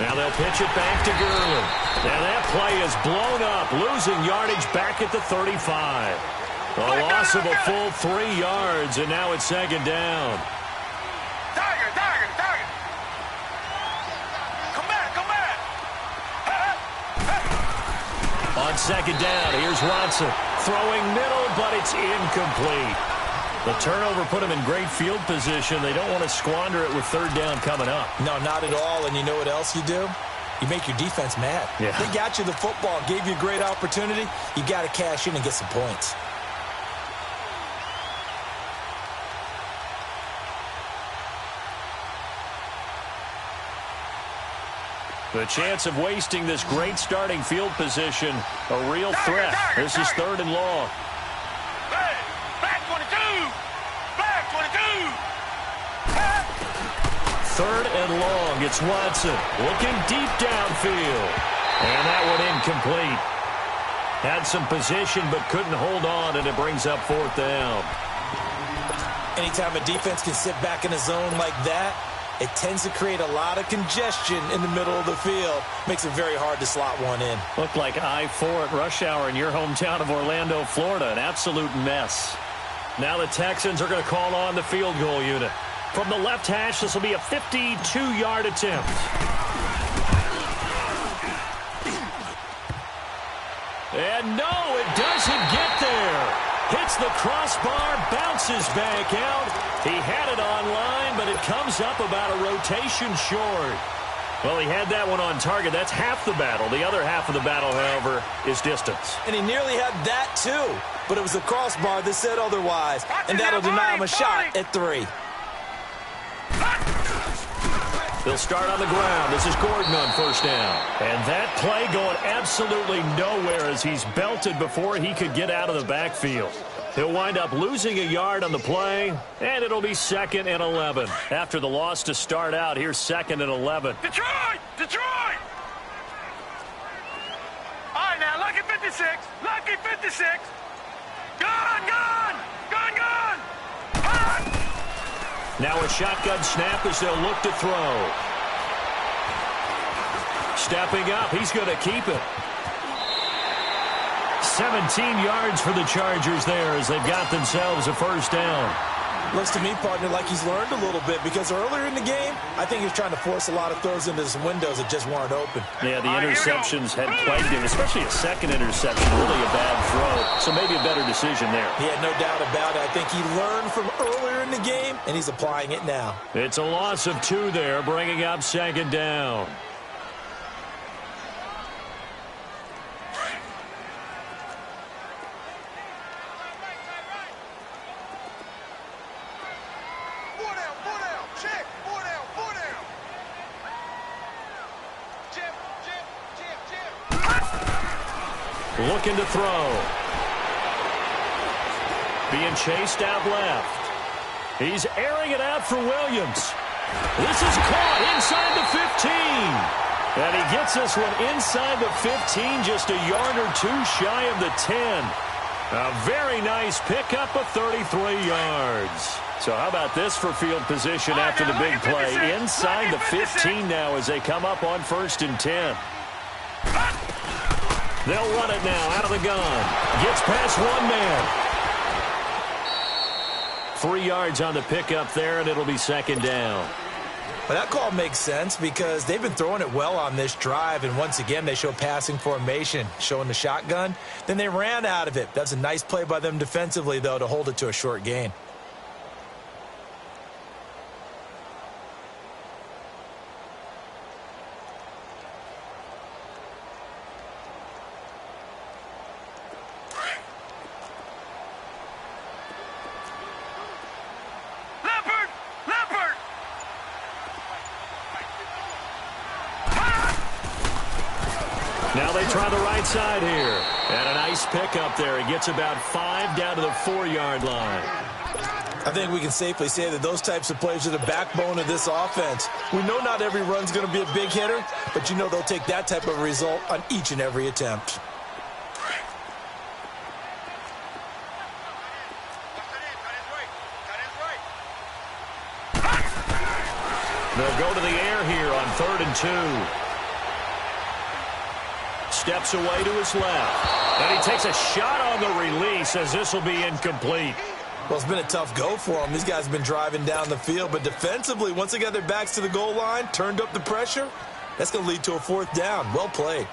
Now they'll pitch it back to Gurley. And that play is blown up, losing yardage back at the 35. A loss of a full 3 yards, and now it's second down. Tiger. Come back. On second down, here's Watson. Throwing middle, but it's incomplete. The turnover put them in great field position. They don't want to squander it with third down coming up. No, not at all. And you know what else you do? You make your defense mad. Yeah. They got you the football, gave you a great opportunity. You got to cash in and get some points. The chance of wasting this great starting field position, a real threat. This is third and long. Back 22. Third and long. It's Watson looking deep downfield. And that one incomplete. Had some position but couldn't hold on, and it brings up fourth down. Anytime a defense can sit back in a zone like that, it tends to create a lot of congestion in the middle of the field. Makes it very hard to slot one in. Looked like I-4 at rush hour in your hometown of Orlando, Florida. An absolute mess. Now the Texans are going to call on the field goal unit. From the left hash, this will be a 52-yard attempt. And no, it doesn't get there. Hits the crossbar, bounces back out. He had it on line, but it comes up about a rotation short. Well, he had that one on target. That's half the battle. The other half of the battle, however, is distance. And he nearly had that, too. But it was the crossbar that said otherwise. And that'll deny him a shot at 3. They'll start on the ground. This is Gordon on first down. And that play going absolutely nowhere as he's belted before he could get out of the backfield. He'll wind up losing a yard on the play, and it'll be second and 11. After the loss to start out, here's second and 11. Detroit! All right, now, lucky 56. Gone! Now a shotgun snap as they'll look to throw. Stepping up, he's going to keep it. 17 yards for the Chargers there as they've got themselves a first down. Looks to me, partner, like he's learned a little bit because earlier in the game, I think he was trying to force a lot of throws into some windows that just weren't open. Yeah, the interceptions had plagued him, especially a second interception. Really a bad throw, so maybe a better decision there. He had no doubt about it. I think he learned from earlier in the game, and he's applying it now. It's a loss of 2 there, bringing up second down. Looking to throw. Being chased out left. He's airing it out for Williams. This is caught inside the 15. And he gets this one inside the 15, just a yard or 2 shy of the 10. A very nice pickup of 33 yards. So how about this for field position after the big play? Inside the 15 now as they come up on first and 10. They'll run it now out of the gun. Gets past one man. 3 yards on the pickup there, and it'll be second down. Well, that call makes sense because they've been throwing it well on this drive, and once again they show passing formation, showing the shotgun. Then they ran out of it. That's a nice play by them defensively, though, to hold it to a short gain. Now they try the right side here. And a nice pickup there. He gets about 5 down to the 4-yard line. I think we can safely say that those types of plays are the backbone of this offense. We know not every run's going to be a big hitter, but you know they'll take that type of result on each and every attempt. They'll go to the air here on 3rd and 2. steps away to his left. And he takes a shot on the release as this will be incomplete. Well, it's been a tough go for them. These guys have been driving down the field, but defensively, once they got their backs to the goal line, turned up the pressure, that's going to lead to a fourth down. Well played.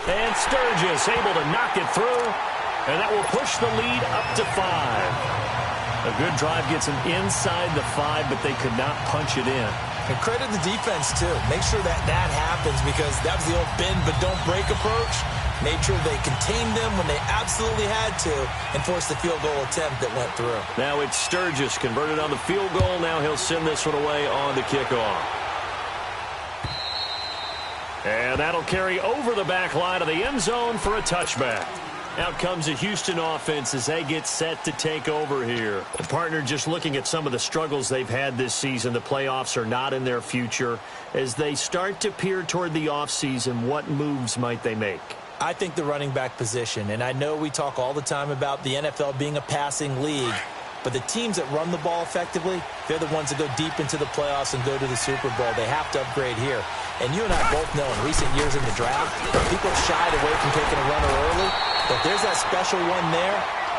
And Sturgis able to knock it through, and that will push the lead up to 5. A good drive gets them inside the 5, but they could not punch it in. And credit the defense, too. Make sure that happens because that was the old bend but don't break approach. Made sure they contained them when they absolutely had to and forced the field goal attempt that went through. Now it's Sturgis converted on the field goal. Now he'll send this one away on the kickoff. And that'll carry over the back line of the end zone for a touchback. Out comes the Houston offense as they get set to take over here. The partner, just looking at some of the struggles they've had this season, the playoffs are not in their future. As they start to peer toward the offseason, what moves might they make? I think the running back position, and I know we talk all the time about the NFL being a passing league, but the teams that run the ball effectively, they're the ones that go deep into the playoffs and go to the Super Bowl. They have to upgrade here. And you and I both know in recent years in the draft, people have shied away from taking a runner early. But if there's that special one there,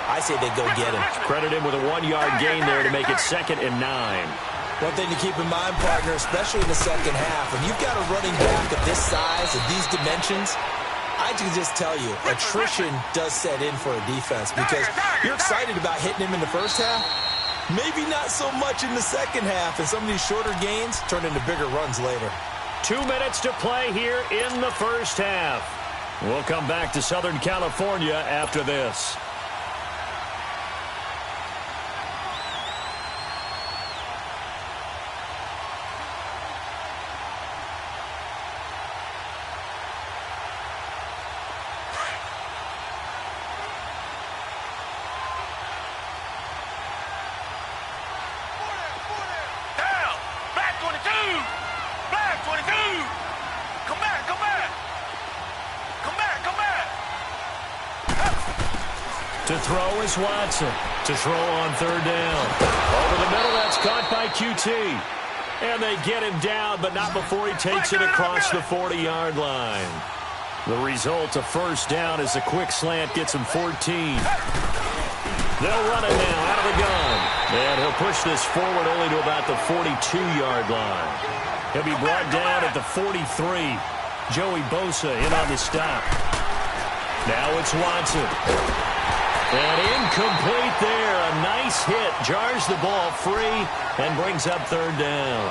I say they go get him. Credit him with a 1-yard gain there to make it 2nd and 9. One thing to keep in mind, partner, especially in the second half, when you've got a running back of this size, of these dimensions, I can just tell you, attrition does set in for a defense because you're excited about hitting him in the first half. Maybe not so much in the second half, and some of these shorter gains turn into bigger runs later. 2 minutes to play here in the first half. We'll come back to Southern California after this. To throw is Watson. To throw on 3rd down. Over the middle, that's caught by QT. And they get him down, but not before he takes it across the 40-yard line. The result, a first down, as a quick slant gets him 14. They'll run it now out of the gun. And he'll push this forward only to about the 42-yard line. He'll be brought down at the 43. Joey Bosa in on the stop. Now it's Watson. And incomplete there. A nice hit. Jars the ball free and brings up 3rd down.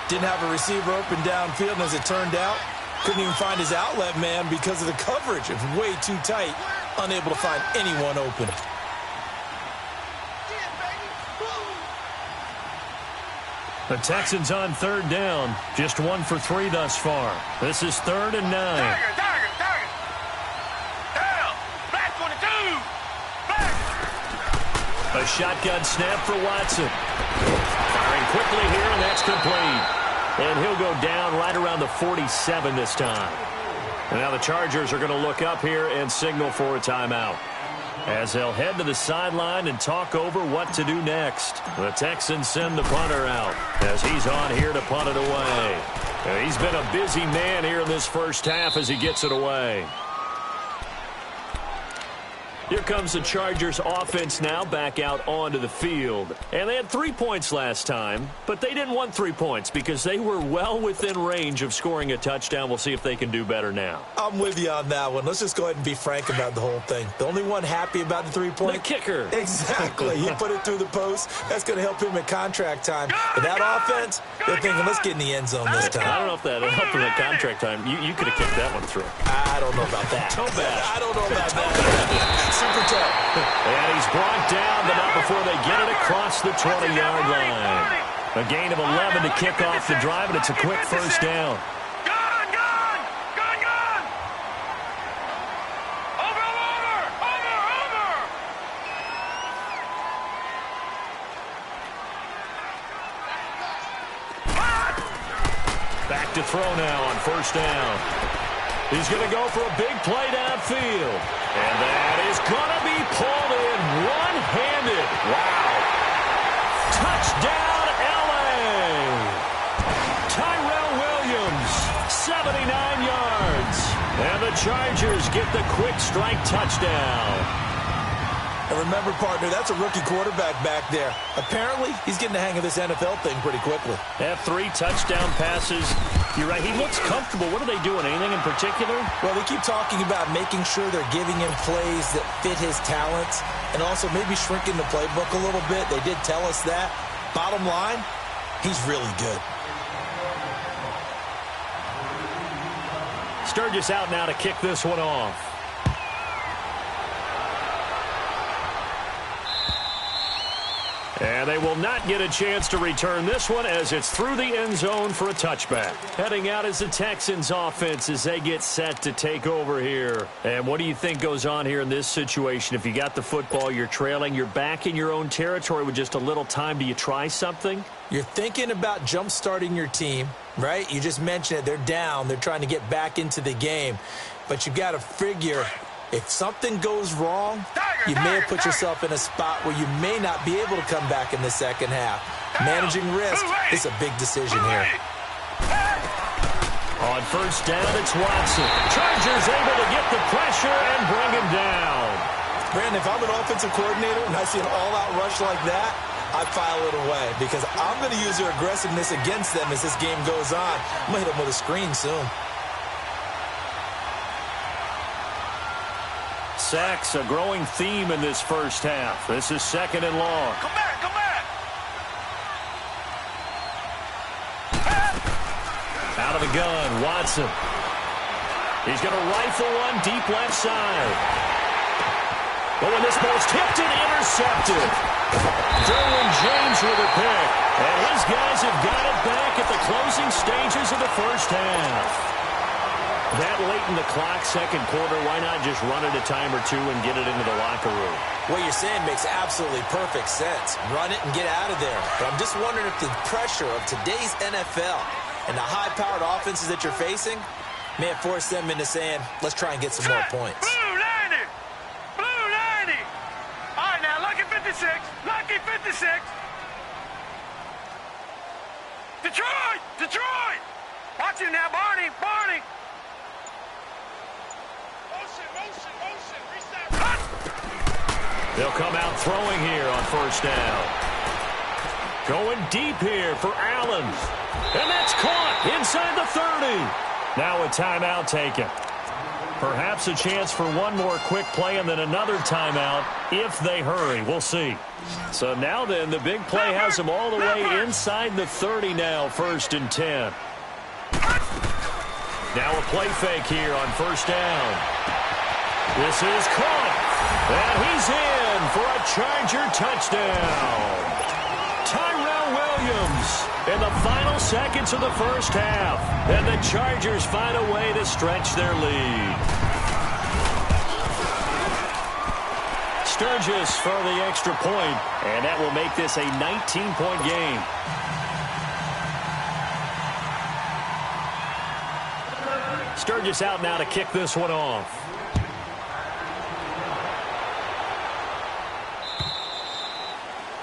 Didn't have a receiver open downfield, and as it turned out, couldn't even find his outlet man because of the coverage. It was way too tight. Unable to find anyone open. The Texans on 3rd down. Just 1 for 3 thus far. This is 3rd and 9. A shotgun snap for Watson. Firing quickly here, and that's complete. And he'll go down right around the 47 this time. And now the Chargers are going to look up here and signal for a timeout, as they'll head to the sideline and talk over what to do next. The Texans send the punter out as he's on here to punt it away. And he's been a busy man here in this first half as he gets it away. Here comes the Chargers offense now back out onto the field. And they had 3 points last time, but they didn't want 3 points because they were well within range of scoring a touchdown. We'll see if they can do better now. I'm with you on that one. Let's just go ahead and be frank about the whole thing. The only one happy about the 3-point? The kicker. Exactly. He put it through the post. That's going to help him at contract time. But that offense, they're thinking, let's get in the end zone this time. I don't know if that helped him at contract time. You could have kicked that one through. I don't know about that. Toe bash. I don't know about that. Super tough. And he's brought down, but not before they get it across the 20-yard line. A gain of 11 to kick off the drive, and it's a quick first down. Gun! Over! Back to throw now on first down. He's going to go for a big play downfield. And that is going to be pulled in. One one-handed. Wow. Touchdown, L.A. Tyrell Williams, 79 yards. And the Chargers get the quick strike touchdown. And remember, partner, that's a rookie quarterback back there. Apparently, he's getting the hang of this NFL thing pretty quickly. Have 3 touchdown passes. You're right, he looks comfortable. What are they doing? Anything in particular? Well, they keep talking about making sure they're giving him plays that fit his talents and also maybe shrinking the playbook a little bit. They did tell us that. Bottom line, he's really good. Sturgis out now to kick this one off. And they will not get a chance to return this one as it's through the end zone for a touchback. Heading out is the Texans offense as they get set to take over here. And what do you think goes on here in this situation? If you got the football, you're trailing, you're back in your own territory with just a little time. Do you try something? You're thinking about jump-starting your team, right? You just mentioned it. They're down. They're trying to get back into the game. But you got to figure, if something goes wrong, you may have put yourself in a spot where you may not be able to come back in the second half. Managing risk is a big decision here. On first down, it's Watson. Chargers able to get the pressure and bring him down. Brandon, if I'm an offensive coordinator and I see an all-out rush like that, I file it away because I'm going to use their aggressiveness against them as this game goes on. I'm going to hit them with a screen soon. Sacks, a growing theme in this first half. This is 2nd and long. Come back, come back. Out of the gun, Watson. He's going to rifle one deep left side. Oh, and this ball's tipped and intercepted. Derwin James with a pick. And his guys have got it back at the closing stages of the first half. That late in the clock, second quarter, why not just run it a time or two and get it into the locker room? What you're saying makes absolutely perfect sense. Run it and get out of there. But I'm just wondering if the pressure of today's NFL and the high-powered offenses that you're facing may have forced them into saying, let's try and get some more points. Blue 90. Blue 90. All right, now, lucky 56. Lucky 56. Detroit. Detroit. Watch it now, Barney. Barney. They'll come out throwing here on first down. Going deep here for Allen. And that's caught inside the 30. Now a timeout taken. Perhaps a chance for one more quick play and then another timeout if they hurry. We'll see. So now then, the big play has them all the way inside the 30 now, 1st and 10. Now a play fake here on first down. This is caught. And he's in for a Charger touchdown. Tyrell Williams in the final seconds of the first half. And the Chargers find a way to stretch their lead. Sturgis for the extra point, and that will make this a 19-point game. Sturgis out now to kick this one off.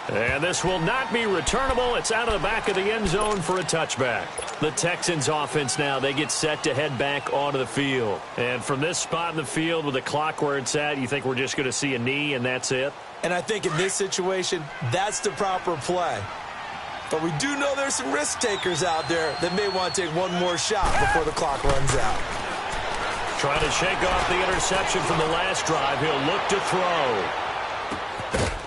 And this will not be returnable. It's out of the back of the end zone for a touchback. The Texans offense now, they get set to head back onto the field. And from this spot in the field with the clock where it's at, you think we're just going to see a knee and that's it? And I think in this situation, that's the proper play. But we do know there's some risk takers out there that may want to take one more shot before the clock runs out. Trying to shake off the interception from the last drive. He'll look to throw.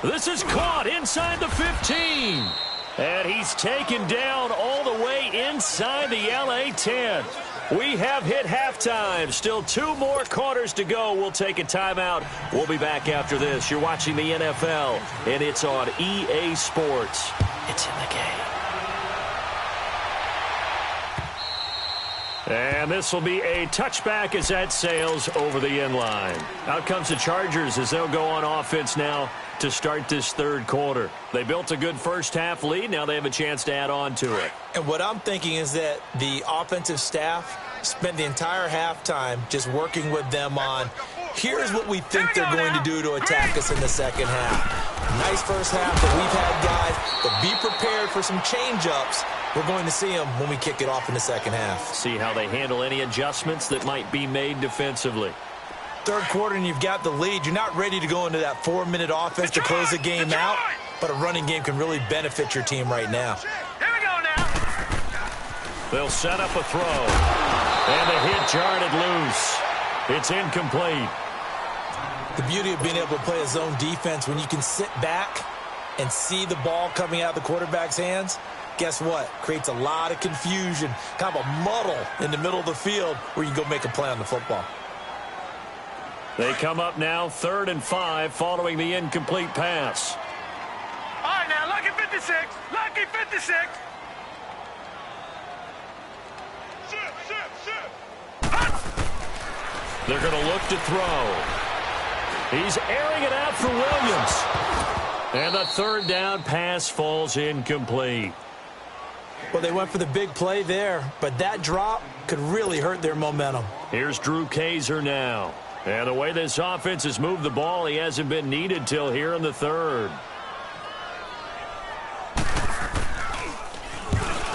This is caught inside the 15. And he's taken down all the way inside the LA 10. We have hit halftime. Still 2 more quarters to go. We'll take a timeout. We'll be back after this. You're watching the NFL, and it's on EA Sports. It's in the game. And this will be a touchback as that sails over the end line. Out comes the Chargers as they'll go on offense now to start this third quarter. They built a good first half lead. Now they have a chance to add on to it. And what I'm thinking is that the offensive staff spent the entire halftime just working with them on Here's what we think they're going to do to attack us in the second half. Nice first half that we've had, guys, but be prepared for some change-ups. We're going to see them when we kick it off in the second half. See how they handle any adjustments that might be made defensively. Third quarter and you've got the lead. You're not ready to go into that 4-minute offense to close the game out, but a running game can really benefit your team right now. Here we go now. They'll set up a throw, and the hit jarred it loose. It's incomplete. The beauty of being able to play a zone defense when you can sit back and see the ball coming out of the quarterback's hands, guess what? Creates a lot of confusion, kind of a muddle in the middle of the field where you go make a play on the football. They come up now 3rd and 5 following the incomplete pass. All right, now, lucky 56. Lucky 56. They're going to look to throw. He's airing it out for Williams. And the 3rd down pass falls incomplete. Well, they went for the big play there, but that drop could really hurt their momentum. Here's Drew Kaiser now. And the way this offense has moved the ball, he hasn't been needed till here in the 3rd.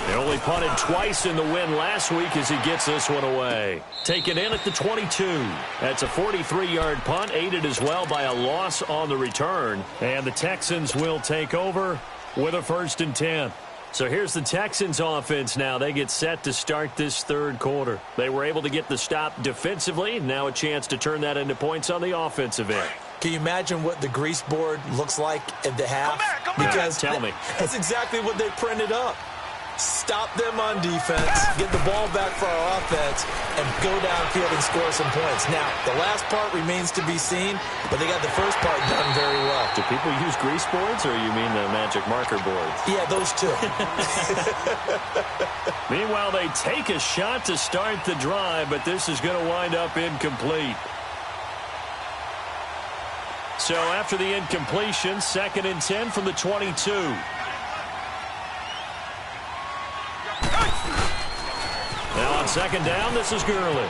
They only punted twice in the win last week as he gets this one away. Taken in at the 22. That's a 43-yard punt, aided as well by a loss on the return. And the Texans will take over with a 1st and 10. So here's the Texans offense now. They get set to start this 3rd quarter. They were able to get the stop defensively. Now a chance to turn that into points on the offensive end. Can you imagine what the grease board looks like at the half? Come back. Because Tell me. That's exactly what they printed up. Stop them on defense, get the ball back for our offense, and go downfield and score some points. Now, the last part remains to be seen, but they got the first part done very well. Do people use grease boards, or you mean the magic marker boards? Yeah, those two. Meanwhile, they take a shot to start the drive, but this is going to wind up incomplete. So after the incompletion, 2nd and 10 from the 22. Now on 2nd down, this is Gurley.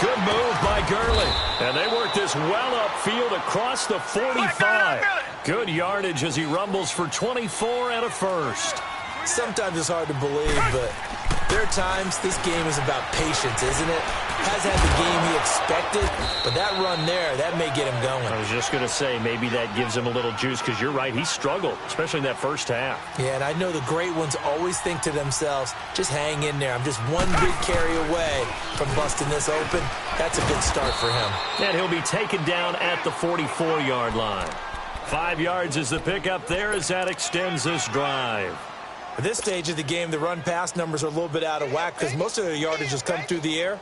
Good move by Gurley. And they work this well upfield across the 45. Good yardage as he rumbles for 24 and a 1st. Sometimes it's hard to believe, but there are times this game is about patience, isn't it? Has had the game he expected, but that run there, that may get him going. I was just going to say, maybe that gives him a little juice, because you're right, he struggled, especially in that first half. Yeah, and I know the great ones always think to themselves, just hang in there. I'm just one big carry away from busting this open. That's a good start for him. And he'll be taken down at the 44-yard line. 5 yards is the pickup there as that extends this drive. At this stage of the game, the run-pass numbers are a little bit out of whack because most of their yardage has come through the air.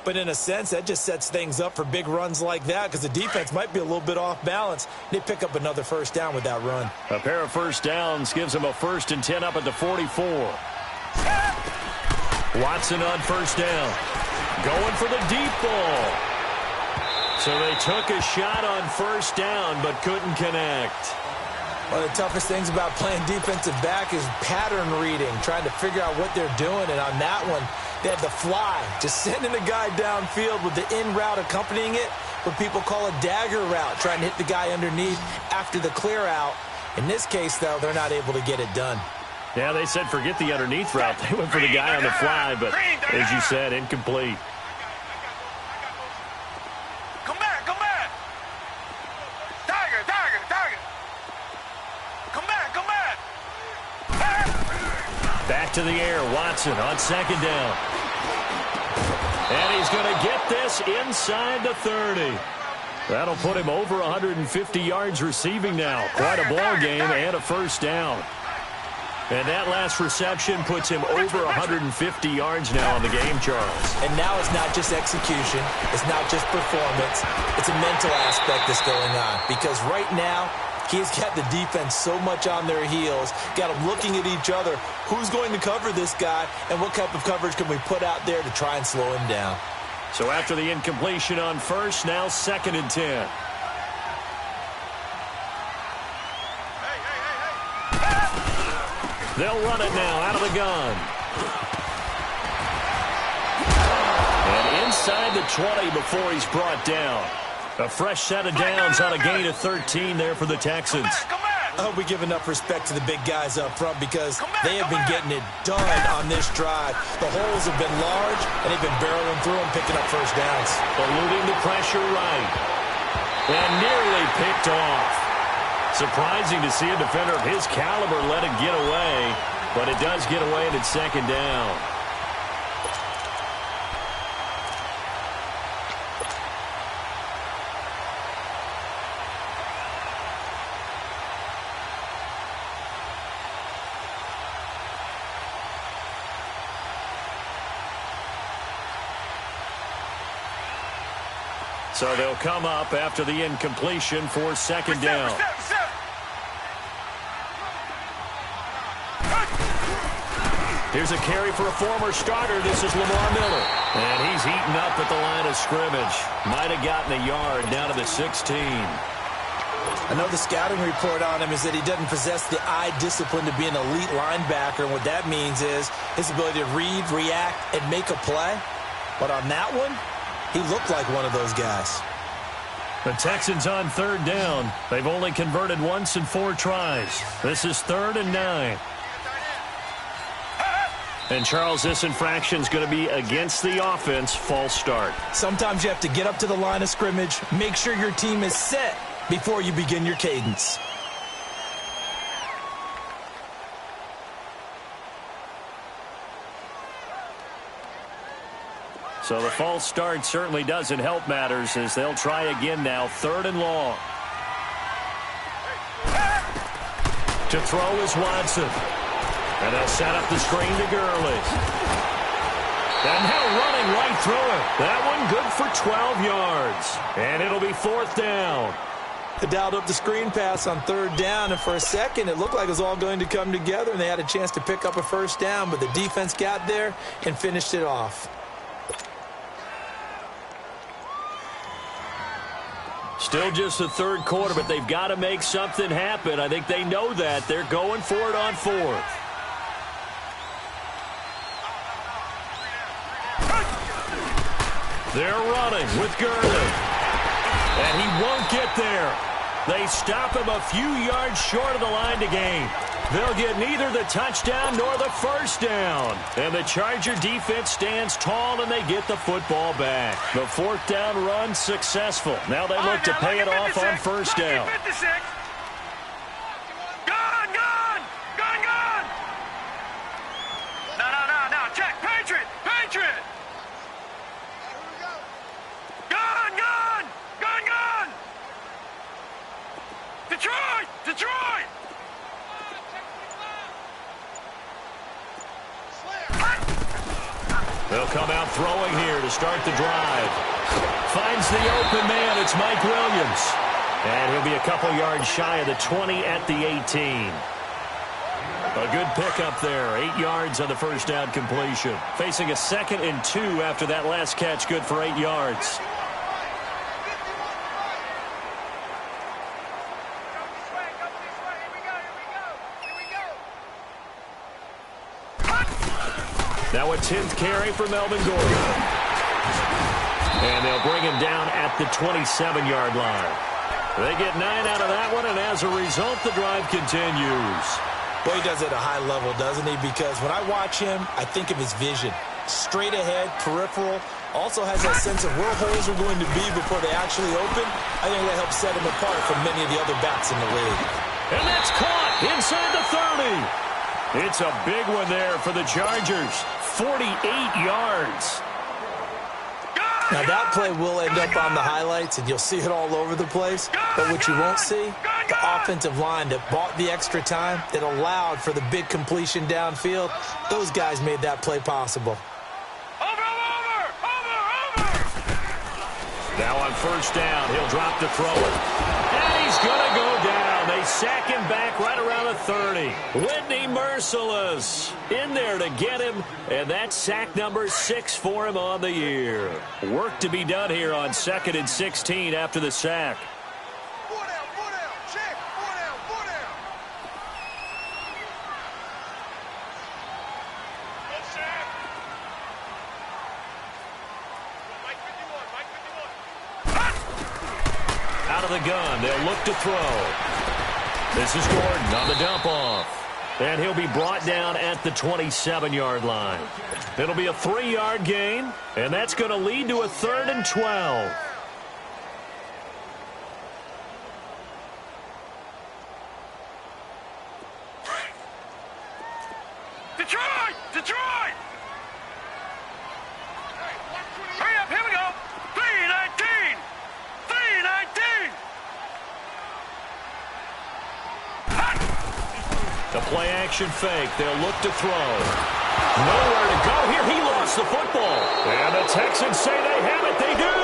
But in a sense, that just sets things up for big runs like that because the defense might be a little bit off balance. They pick up another 1st down with that run. A pair of 1st downs gives them a 1st and 10 up at the 44. Watson on 1st down. Going for the deep ball. So they took a shot on 1st down but couldn't connect. One of the toughest things about playing defensive back is pattern reading, trying to figure out what they're doing. And on that one, they had the fly, just sending the guy downfield with the in route accompanying it, what people call a dagger route, trying to hit the guy underneath after the clear out. In this case, though, they're not able to get it done. Yeah, they said forget the underneath route. They went for the guy on the fly, but as you said, incomplete. Come back. Tiger. Come back. Back to the air, Watson on 2nd down. And he's going to get this inside the 30. That'll put him over 150 yards receiving now. Quite a ball game and a 1st down. And that last reception puts him over 150 yards now on the game, Charles. And now it's not just execution. It's not just performance. It's a mental aspect that's going on. Because right now, he's got the defense so much on their heels, got them looking at each other. Who's going to cover this guy, and what type of coverage can we put out there to try and slow him down? So after the incompletion on 1st, now 2nd and 10. They'll run it now out of the gun. And inside the 20 before he's brought down. A fresh set of downs on a gain of 13 there for the Texans. I hope we give enough respect to the big guys up front because they have been getting it done on this drive. The holes have been large, and they've been barreling through them, picking up first downs. Eluding the pressure right. And nearly picked off. Surprising to see a defender of his caliber let it get away, but it does get away and it's second down. So they'll come up after the incompletion for second down. Here's a carry for a former starter. This is Lamar Miller. And he's eaten up at the line of scrimmage. Might have gotten a yard down to the 16. I know the scouting report on him is that he doesn't possess the eye discipline to be an elite linebacker. And what that means is his ability to read, react, and make a play. But on that one, he looked like one of those guys. The Texans on third down. They've only converted once in 4 tries. This is 3rd and 9. And, Charles, this infraction is going to be against the offense. False start. Sometimes you have to get up to the line of scrimmage, make sure your team is set before you begin your cadence. So the false start certainly doesn't help matters as they'll try again now. 3rd and long. To throw is Watson. And they'll set up the screen to Gurley. And now running right through it. That one good for 12 yards. And it'll be 4th down. They dialed up the screen pass on 3rd down, and for a second it looked like it was all going to come together, and they had a chance to pick up a first down, but the defense got there and finished it off. Still just the 3rd quarter, but they've got to make something happen. I think they know that. They're going for it on 4th. They're running with Gurley. And he won't get there. They stop him a few yards short of the line to gain. They'll get neither the touchdown nor the first down. And the Charger defense stands tall and they get the football back. The 4th down run successful. Now they look to pay it off on first down. No. Check. Patriot. Gun. Detroit. They'll come out throwing here to start the drive. Finds the open man. It's Mike Williams. And he'll be a couple yards shy of the 20 at the 18. A good pickup there. 8 yards on the first down completion. Facing a 2nd and 2 after that last catch. Good for 8 yards. Now a 10th carry for Melvin Gordon. And they'll bring him down at the 27-yard line. They get 9 out of that one, and as a result, the drive continues. Boy, he does it at a high level, doesn't he? Because when I watch him, I think of his vision. Straight ahead, peripheral. Also has that sense of where holes are going to be before they actually open. I think that helps set him apart from many of the other backs in the league. And that's caught inside the 30. It's a big one there for the Chargers. 48 yards. Now that play will end up on the highlights, and you'll see it all over the place. But what you won't see, the offensive line that bought the extra time, that allowed for the big completion downfield, those guys made that play possible. Over! Now on first down, he'll drop to throw it. And he's going to go down. They sack him back right around the 30. Whitney Merciless in there to get him. And that's sack number 6 for him on the year. Work to be done here on 2nd and 16 after the sack. of the gun. They'll look to throw. This is Gordon on the dump off. And he'll be brought down at the 27-yard line. It'll be a 3-yard gain, and that's going to lead to a 3rd and 12. Detroit! Detroit! Hurry up, here we go! 319! 319! The play-action fake. They'll look to throw. Nowhere to go here. He lost the football. And the Texans say they have it. They do.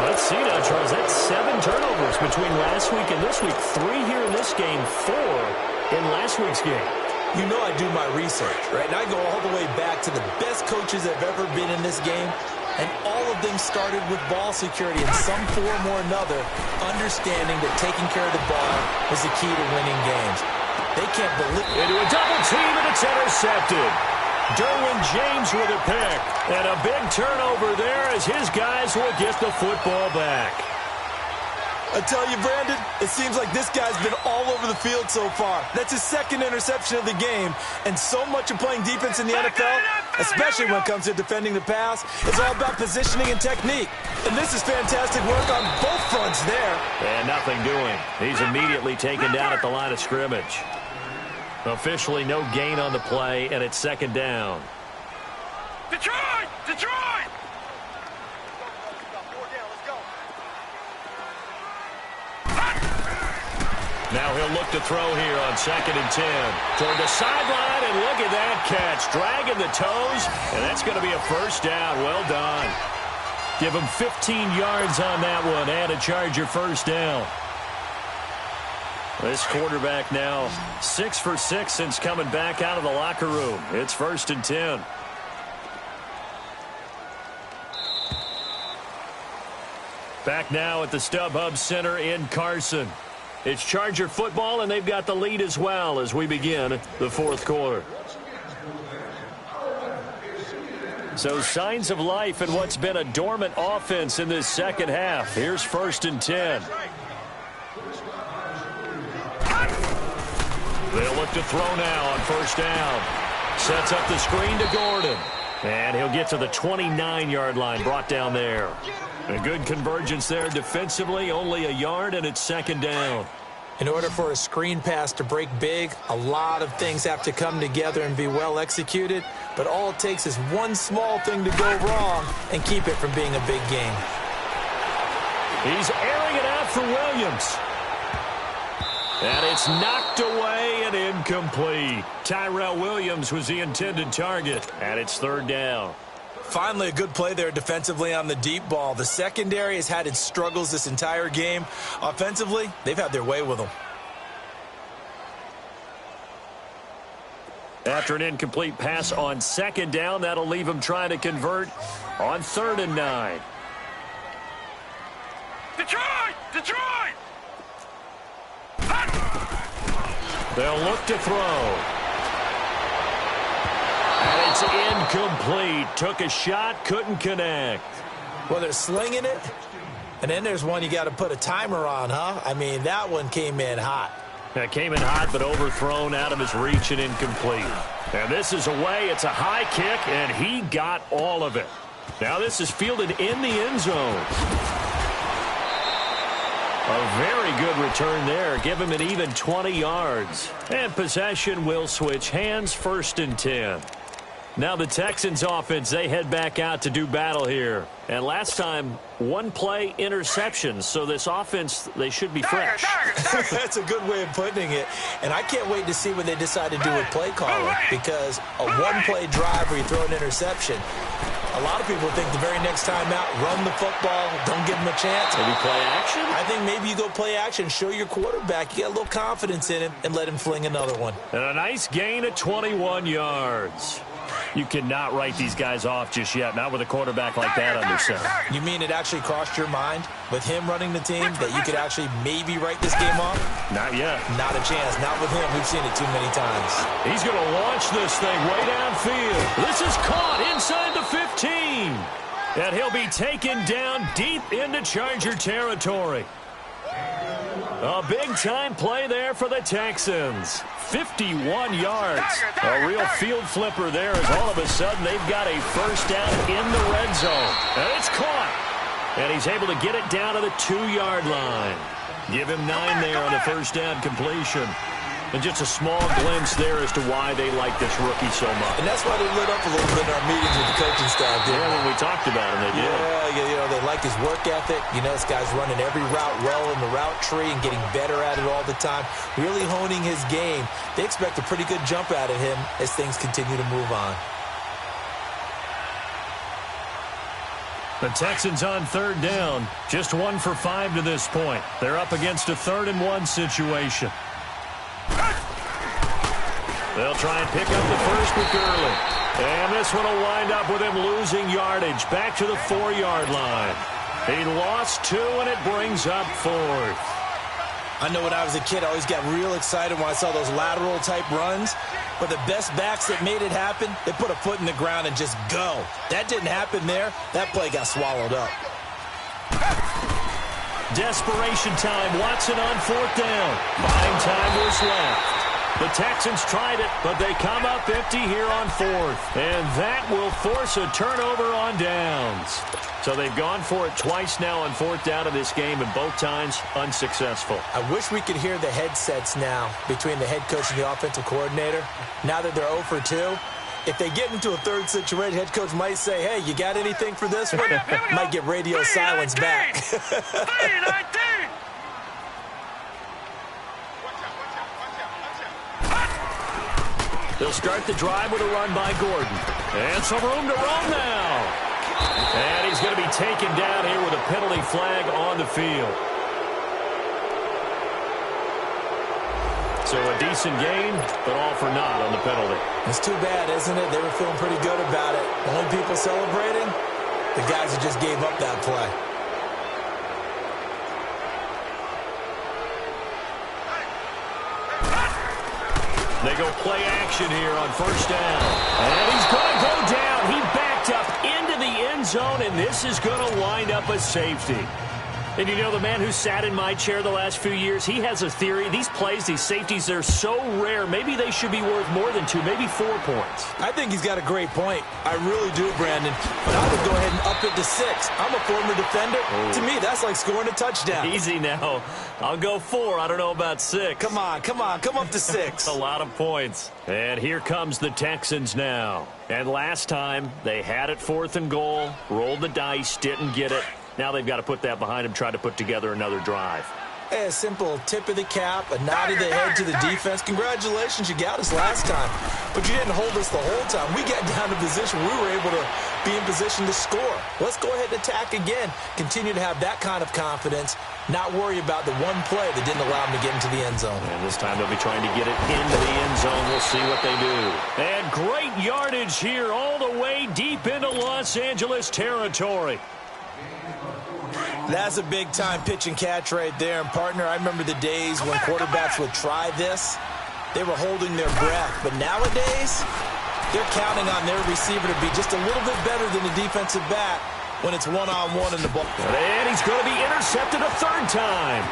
Let's see now, Charles. That's 7 turnovers between last week and this week. 3 here in this game, 4 in last week's game. You know I do my research, right? And I go all the way back to the best coaches that have ever been in this game. And all of them started with ball security in some form or another, understanding that taking care of the ball is the key to winning games. They can't believe it. Into a double team, and it's intercepted. Derwin James with a pick. And a big turnover there as his guys will get the football back. I tell you, Brandon, it seems like this guy's been all over the field so far. That's his 2nd interception of the game. And so much of playing defense in the NFL, especially when it comes to defending the pass, is all about positioning and technique. And this is fantastic work on both fronts there. And nothing doing. He's immediately taken down at the line of scrimmage. Officially no gain on the play, and it's 2nd down. Detroit! Detroit! Now he'll look to throw here on 2nd and 10. Toward the sideline, and look at that catch. Dragging the toes, and that's going to be a 1st down. Well done. Give him 15 yards on that one, and a Charger 1st down. This quarterback now 6 for 6 since coming back out of the locker room. It's 1st and 10. Back now at the StubHub Center in Carson. It's Charger football, and they've got the lead as well as we begin the 4th quarter. So signs of life in what's been a dormant offense in this 2nd half. Here's 1st and 10. They'll look to throw now on 1st down. Sets up the screen to Gordon. And he'll get to the 29-yard line, brought down there. A good convergence there defensively, only a yard, and it's 2nd down. In order for a screen pass to break big, a lot of things have to come together and be well executed. But all it takes is one small thing to go wrong and keep it from being a big game. He's airing it out for Williams. And it's knocked away and incomplete. Tyrell Williams was the intended target, and it's 3rd down. Finally, a good play there defensively on the deep ball. The secondary has had its struggles this entire game. Offensively, they've had their way with them. After an incomplete pass on 2nd down, that'll leave him trying to convert on 3rd and 9. Detroit! Detroit! They'll look to throw. And it's incomplete. Took a shot, couldn't connect. Well, they're slinging it, and then there's one you got to put a timer on, huh? I mean, that one came in hot. That came in hot, but overthrown out of his reach and incomplete. And this is away. It's a high kick, and he got all of it. Now this is fielded in the end zone. A very good return there. Give him an even 20 yards. And possession will switch hands, 1st and 10. Now the Texans offense, they head back out to do battle here. And last time, 1 play interceptions. So this offense, they should be fresh. That's a good way of putting it. And I can't wait to see what they decide to do with play calling. Because a 1-play drive where you throw an interception, a lot of people think the very next time out, run the football, don't give them a chance. Maybe play action? I think maybe you go play action, show your quarterback you got a little confidence in him, and let him fling another one. And a nice gain of 21 yards. You cannot write these guys off just yet, not with a quarterback like that under center. You mean it actually crossed your mind with him running the team that you could actually maybe write this game off? Not yet. Not a chance. Not with him. We've seen it too many times. He's going to launch this thing way downfield. This is caught inside the 15. And he'll be taken down deep into Charger territory. A big-time play there for the Texans. 51 yards. A real field flipper there as all of a sudden they've got a first down in the red zone. And it's caught. And he's able to get it down to the 2-yard line. Give him 9 there on the first down completion. And just a small glimpse there as to why they like this rookie so much. And that's why they lit up a little bit in our meetings with the coaching staff. Yeah, when we talked about him, they did. Yeah, you know, they like his work ethic. You know, this guy's running every route well in the route tree and getting better at it all the time, really honing his game. They expect a pretty good jump out of him as things continue to move on. The Texans on third down, just 1 for 5 to this point. They're up against a 3rd-and-1 situation. They'll try and pick up the first with Gurley. And this one will wind up with him losing yardage back to the 4-yard line. He lost 2, and it brings up 4th. I know when I was a kid, I always got real excited when I saw those lateral-type runs. But the best backs that made it happen, they put a foot in the ground and just go. That didn't happen there. That play got swallowed up. Desperation time. Watson on 4th down. 9 time was left. The Texans tried it, but they come up empty here on 4th. And that will force a turnover on downs. So they've gone for it twice now on 4th down in this game, and both times unsuccessful. I wish we could hear the headsets now between the head coach and the offensive coordinator. Now that they're 0 for 2, if they get into a third situation, head coach might say, hey, you got anything for this one? Might get radio silence back. 3-19. They'll start the drive with a run by Gordon. And some room to roam now. And he's going to be taken down here with a penalty flag on the field. So a decent gain, but all for naught on the penalty. It's too bad, isn't it? They were feeling pretty good about it. The only people celebrating, the guys who just gave up that play. They go play action here on 1st down. And he's going to go down. He backed up into the end zone, and this is going to wind up a safety. And you know, the man who sat in my chair the last few years, he has a theory. These plays, these safeties, they're so rare. Maybe they should be worth more than 2, maybe 4 points. I think he's got a great point. I really do, Brandon. But I would go ahead and up it to 6. I'm a former defender. To me, that's like scoring a touchdown. Easy now. I'll go 4. I don't know about 6. Come on. Come up to 6. A lot of points. And here comes the Texans now. And last time, they had it 4th and goal, rolled the dice, didn't get it. Now they've got to put that behind them, try to put together another drive. Hey, a simple tip of the cap, a nod of the head to the defense. Congratulations, you got us last time. But you didn't hold us the whole time. We got down to position. We were able to be in position to score. Let's go ahead and attack again. Continue to have that kind of confidence. Not worry about the one play that didn't allow them to get into the end zone. And this time they'll be trying to get it into the end zone. We'll see what they do. And great yardage here all the way deep into Los Angeles territory. That's a big-time pitch and catch right there. And, partner, I remember the days when quarterbacks would try this. They were holding their breath. But nowadays, they're counting on their receiver to be just a little bit better than the defensive back when it's one-on-one in the ball. And he's going to be intercepted a 3rd time.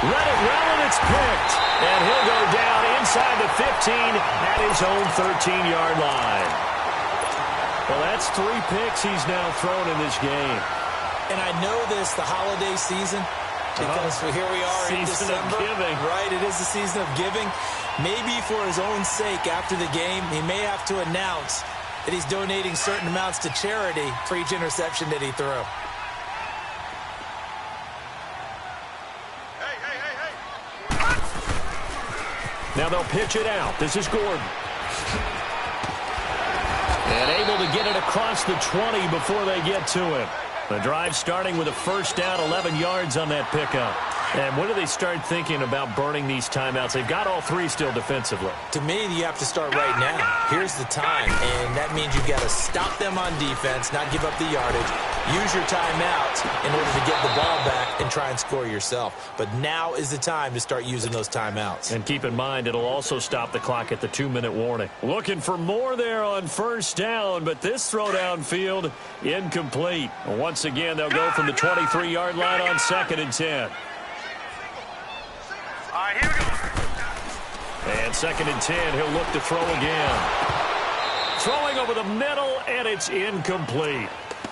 Read it well, and it's picked. And he'll go down inside the 15 at his own 13-yard line. Well, that's 3 picks he's now thrown in this game. And I know this, the holiday season, because here we are in December. Season of giving. Right, it is the season of giving. Maybe for his own sake after the game, he may have to announce that he's donating certain amounts to charity for each interception that he threw. Now they'll pitch it out. This is Gordon. And able to get it across the 20 before they get to him. The drive starting with a first down, 11 yards on that pickup. And when do they start thinking about burning these timeouts? They've got all 3 still defensively. To me, you have to start right now. Here's the time, and that means you've got to stop them on defense, not give up the yardage, use your timeouts in order to get the ball back and try and score yourself. But now is the time to start using those timeouts. And keep in mind, it'll also stop the clock at the 2-minute warning. Looking for more there on first down, but this throw downfield incomplete. Once again, they'll go from the 23-yard line on 2nd and 10. And 2nd and 10, he'll look to throw again. Throwing over the middle, and it's incomplete.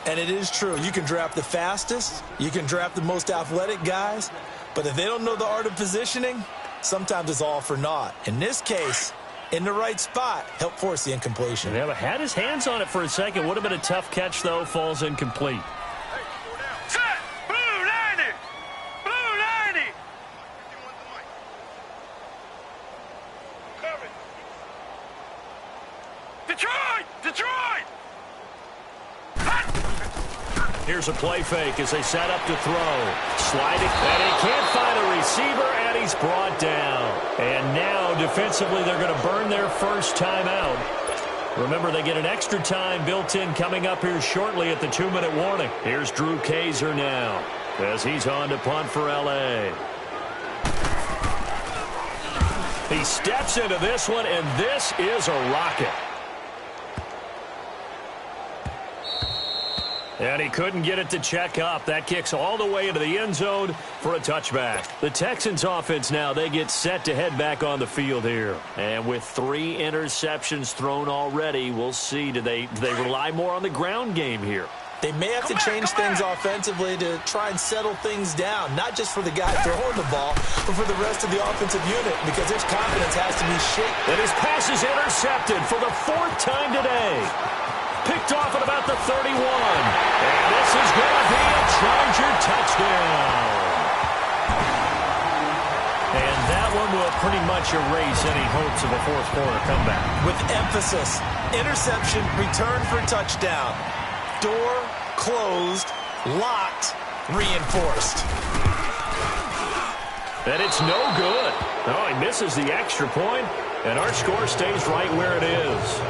And it is true. You can draft the fastest. You can draft the most athletic guys. But if they don't know the art of positioning, sometimes it's all for naught. In this case, in the right spot, helped force the incompletion. Yeah, but had his hands on it for a second. Would have been a tough catch, though. Falls incomplete. Set! Blue 90! Blue 90! Cover it. Detroit! Detroit! Here's a play fake as they set up to throw. Sliding, and he can't find a receiver, and he's brought down. And now, defensively, they're going to burn their first timeout. Remember, they get an extra time built in coming up here shortly at the 2-minute warning. Here's Drew Kaiser now as he's on to punt for L.A. He steps into this one, and this is a rocket. And he couldn't get it to check up. That kicks all the way into the end zone for a touchback. The Texans offense now, they get set to head back on the field here. And with 3 interceptions thrown already, we'll see. Do they rely more on the ground game here? They may have to change things offensively to try and settle things down, not just for the guy throwing the ball, but for the rest of the offensive unit, because their confidence has to be shaken. And his pass is intercepted for the 4th time today. Picked off at about the 31. And this is going to be a Charger touchdown. And that one will pretty much erase any hopes of a 4th quarter comeback. With emphasis, interception, return for touchdown. Door closed, locked, reinforced. And it's no good. Oh, he misses the extra point, and our score stays right where it is.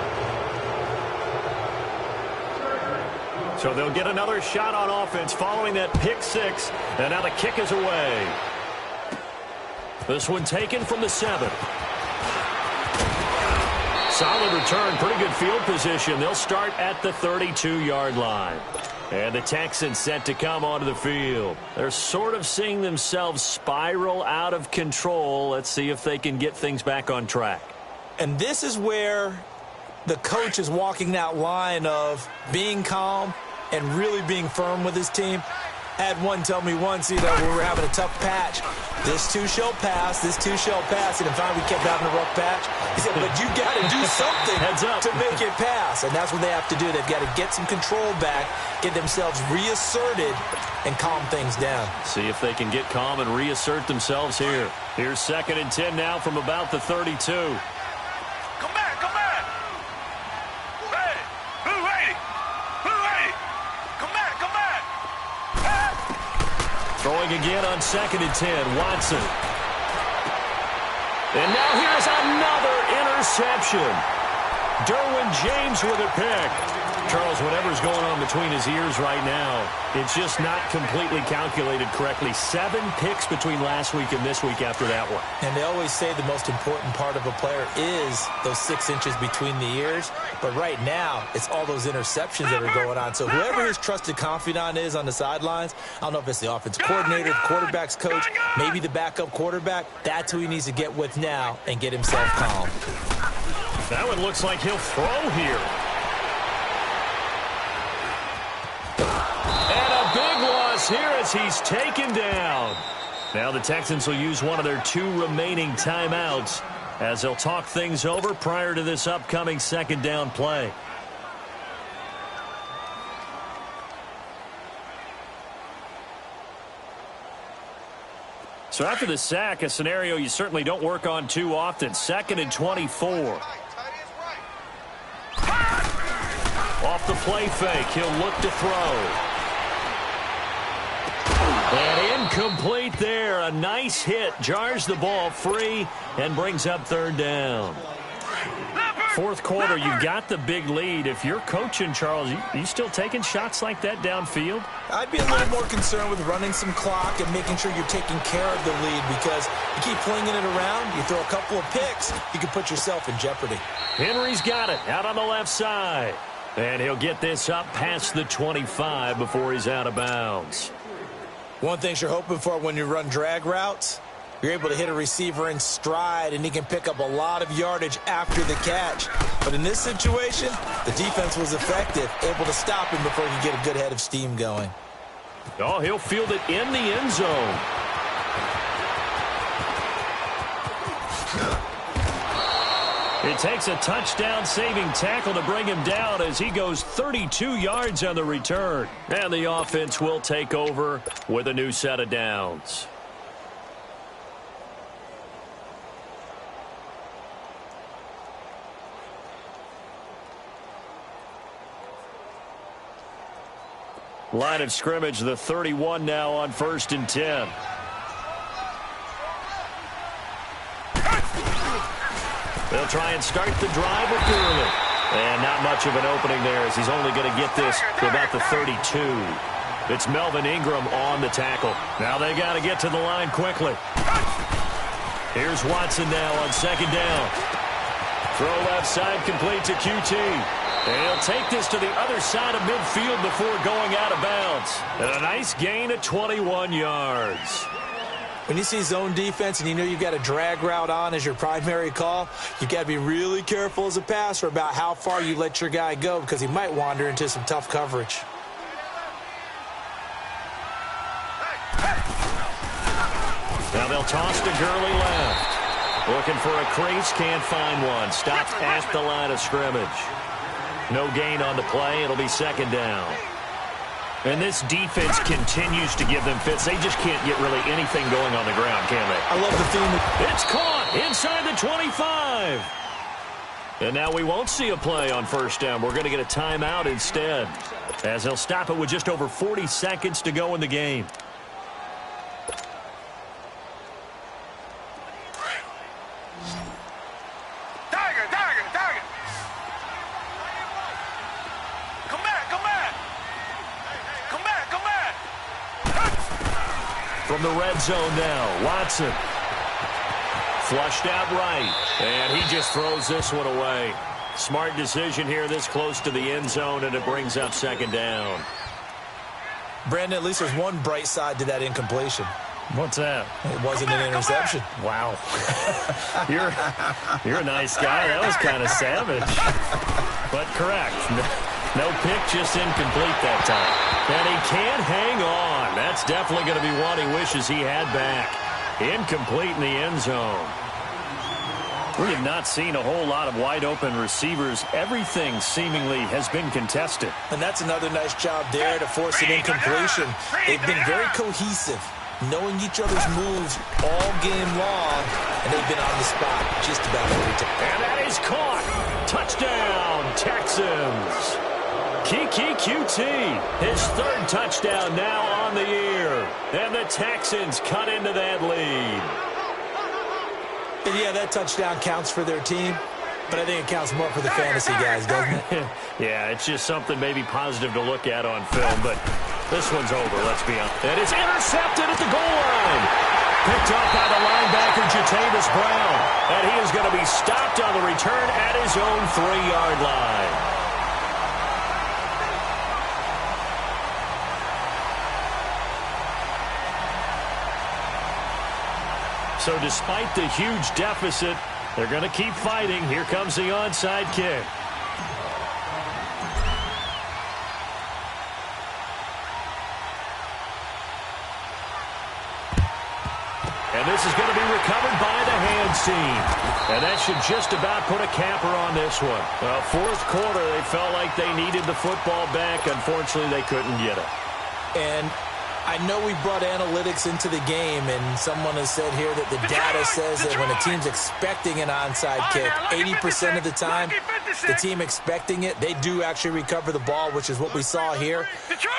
So they'll get another shot on offense following that pick 6, and now the kick is away. This one taken from the 7. Solid return, pretty good field position. They'll start at the 32-yard line. And the Texans set to come onto the field. They're sort of seeing themselves spiral out of control. Let's see if they can get things back on track. And this is where the coach is walking that line of being calm and really being firm with his team. Had one tell me once, we were having a tough patch. This too shall pass, this too shall pass. And finally we kept having a rough patch. He said, but you got to do something to make it pass. And that's what they have to do. They've got to get some control back, get themselves reasserted, and calm things down. See if they can get calm and reassert themselves here. Here's 2nd and 10 now from about the 32. Come back, come back! Hey! Blue 80! Blue 80! Come back, come back! Hey! Throwing again on 2nd and 10, Watson. And now here's another interception. Derwin James with a pick. Charles, whatever's going on between his ears right now, it's just not completely calculated correctly. 7 picks between last week and this week after that one. And they always say the most important part of a player is those 6 inches between the ears. But right now, it's all those interceptions that are going on. So whoever his trusted confidant is on the sidelines, I don't know if it's the offensive coordinator, the quarterback's coach, maybe the backup quarterback, that's who he needs to get with now and get himself calm. That one looks like he'll throw here. And a big loss here as he's taken down. Now the Texans will use one of their 2 remaining timeouts as they'll talk things over prior to this upcoming 2nd down play. So after the sack, a scenario you certainly don't work on too often. 2nd and 24. Off the play fake, he'll look to throw. And incomplete there. A nice hit. Jars the ball free and brings up 3rd down. 4th quarter, you've got the big lead. If you're coaching, Charles, you still taking shots like that downfield? I'd be a little more concerned with running some clock and making sure you're taking care of the lead, because you keep flinging it around, you throw a couple of picks, you can put yourself in jeopardy. Henry's got it out on the left side. And he'll get this up past the 25 before he's out of bounds. One thing you're hoping for when you run drag routes, You're able to hit a receiver in stride, and he can pick up a lot of yardage after the catch. But in this situation, the defense was effective, able to stop him before he could get a good head of steam going. Oh, he'll field it in the end zone. It takes a touchdown-saving tackle to bring him down as he goes 32 yards on the return. And the offense will take over with a new set of downs. Line of scrimmage, the 31 now on 1st and 10. They'll try and start the drive with Gurley. And not much of an opening there as he's only going to get this to about the 32. It's Melvin Ingram on the tackle. Now they got to get to the line quickly. Here's Watson now on 2nd down. Throw left side complete to QT. And he'll take this to the other side of midfield before going out of bounds. And a nice gain of 21 yards. When you see zone defense and you know you've got a drag route on as your primary call, you've got to be really careful as a passer about how far you let your guy go because he might wander into some tough coverage. Now they'll toss to Gurley left. Looking for a crease, can't find one. Stopped at the line of scrimmage. No gain on the play. It'll be 2nd down. And this defense continues to give them fits. They just can't get really anything going on the ground, can they? I love the theme. It's caught inside the 25. And now we won't see a play on 1st down. We're going to get a timeout instead, as they'll stop it with just over 40 seconds to go in the game. From the red zone now, Watson. Flushed out right, and he just throws this one away. Smart decision here this close to the end zone, and it brings up 2nd down. Brandon, at least there's one bright side to that incompletion. What's that? It wasn't an interception. Wow. You're a nice guy. That was kind of savage. But correct. No pick, just incomplete that time. And he can't hang on. That's definitely going to be one he wishes he had back. Incomplete in the end zone. We have not seen a whole lot of wide-open receivers. Everything seemingly has been contested. And that's another nice job there to force an incompletion. They've been very cohesive, knowing each other's moves all game long, and they've been on the spot just about every time. And that is caught. Touchdown, Texans. Kiki QT, his 3rd touchdown now on the year. And the Texans cut into that lead. And yeah, that touchdown counts for their team, but I think it counts more for the fantasy guys, doesn't it? Yeah, it's just something maybe positive to look at on film, but this one's over, let's be honest. And it's intercepted at the goal line. Picked up by the linebacker, Jatavis Brown. And he is going to be stopped on the return at his own 3-yard line. So despite the huge deficit, they're going to keep fighting. Here comes the onside kick. And this is going to be recovered by the hands team. And that should just about put a capper on this one. Well, 4th quarter, they felt like they needed the football back. Unfortunately, they couldn't get it. And I know we brought analytics into the game, and someone has said here that the data says that when a team's expecting an onside kick, 80% of the time, the team expecting it, they do actually recover the ball, which is what we saw here.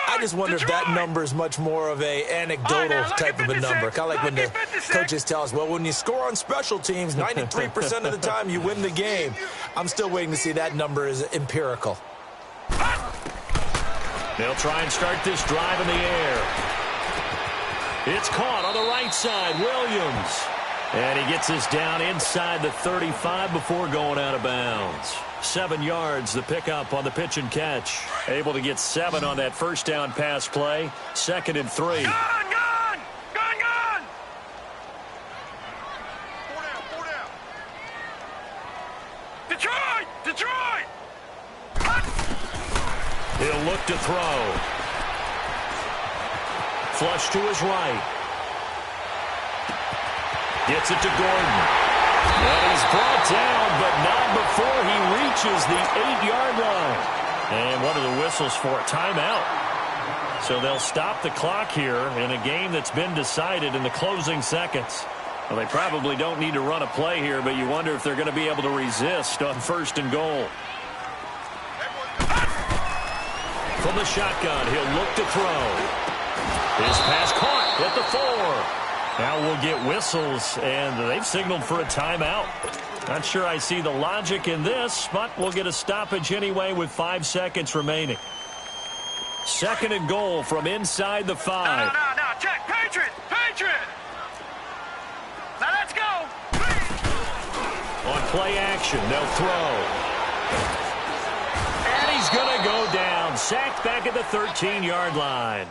I just wonder if that number is much more of a anecdotal type of a number. Kind of like when the coaches tell us, well, when you score on special teams, 93% of the time you win the game. I'm still waiting to see that number is empirical. They'll try and start this drive in the air. It's caught on the right side, Williams. And he gets this down inside the 35 before going out of bounds. 7 yards, the pickup on the pitch and catch. Able to get 7 on that 1st down pass play. 2nd and 3. Gone! Detroit! Detroit! He'll look to throw. Flush to his right. Gets it to Gordon. And he's brought down, but not before he reaches the 8-yard line. And what are the whistles for? Timeout. So they'll stop the clock here in a game that's been decided in the closing seconds. Well, they probably don't need to run a play here, but you wonder if they're going to be able to resist on 1st and goal. From the shotgun, he'll look to throw. His pass caught at the 4. Now we'll get whistles, and they've signaled for a timeout. Not sure I see the logic in this, but we'll get a stoppage anyway with 5 seconds remaining. 2nd and goal from inside the 5. No, check. Patriot! Patriot! Now let's go! On play action, they'll throw. And he's going to go down. Sacked back at the 13-yard line.